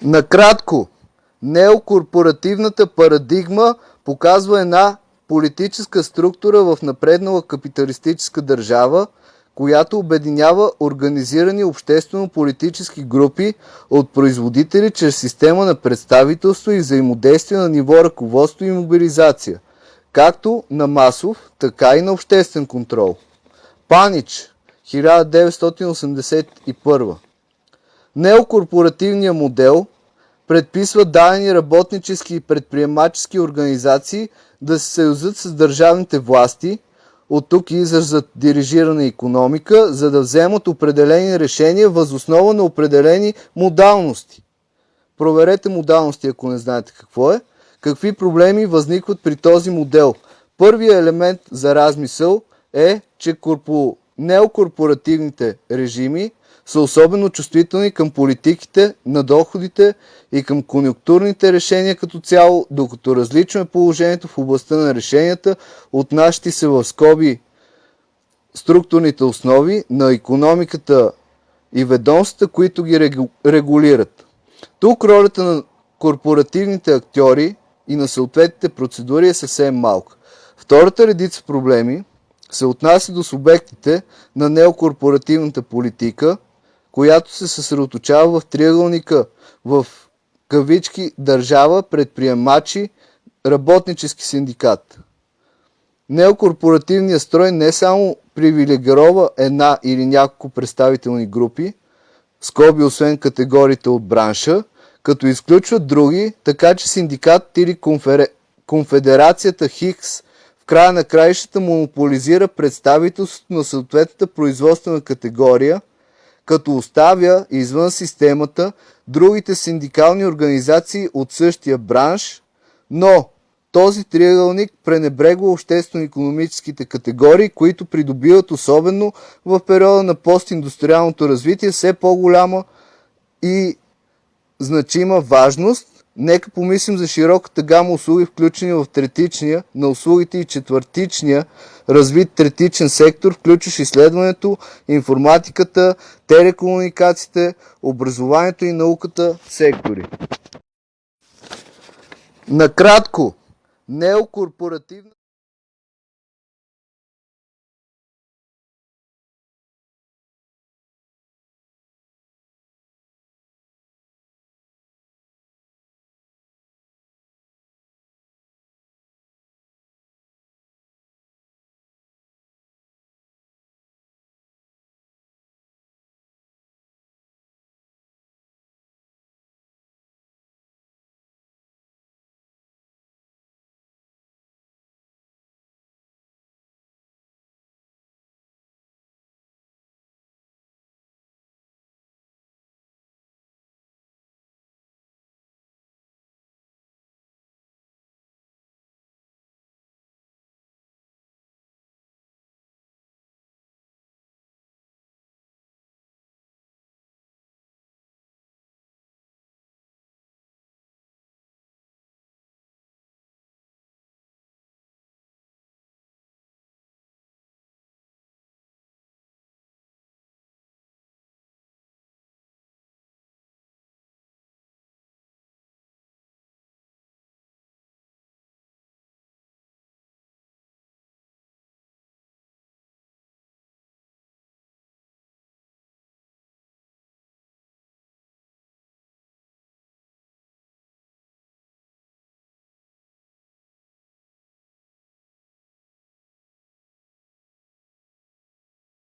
Накратко, неокорпоративната парадигма показва една политическа структура в напреднала капиталистическа държава, която обединява организирани обществено-политически групи от производители чрез система на представителство и взаимодействие на ниво ръководство и мобилизация, както на масов, така и на обществен контрол. Панич, 1981. Неокорпоративният модел предписва дадени работнически и предприемачески организации да се съюзат с държавните власти, от тук и изразът дирижирана икономика, за да вземат определени решения въз основа на определени модалности. Проверете модалности, ако не знаете какво е. Какви проблеми възникват при този модел? Първият елемент за размисъл е, че неокорпоративните режими са особено чувствителни към политиките на доходите и към конюнктурните решения като цяло, докато различно е положението в областта на решенията, отнасящи се в скоби структурните основи на икономиката и ведомствата, които ги регулират. Тук ролята на корпоративните актьори и на съответните процедури е съвсем малка. Втората редица проблеми се отнася до субектите на неокорпоративната политика, която се съсредоточава в триъгълника в кавички държава, предприемачи, работнически синдикат. Неокорпоративният строй не само привилегирова една или няколко представителни групи, скоби освен категориите от бранша, като изключват други, така че синдикат или конфедерацията Хикс в края на краищата монополизира представителството на съответната производствена категория, като оставя извън системата другите синдикални организации от същия бранш, но този триъгълник пренебрегва обществено-икономическите категории, които придобиват особено в периода на постиндустриалното развитие все по-голяма и значима важност. Нека помислим за широката гама услуги, включени в третичния на услугите и четвъртичния развит третичен сектор, включващ изследването, информатиката, телекомуникациите, образованието и науката сектори. Накратко, неокорпоративна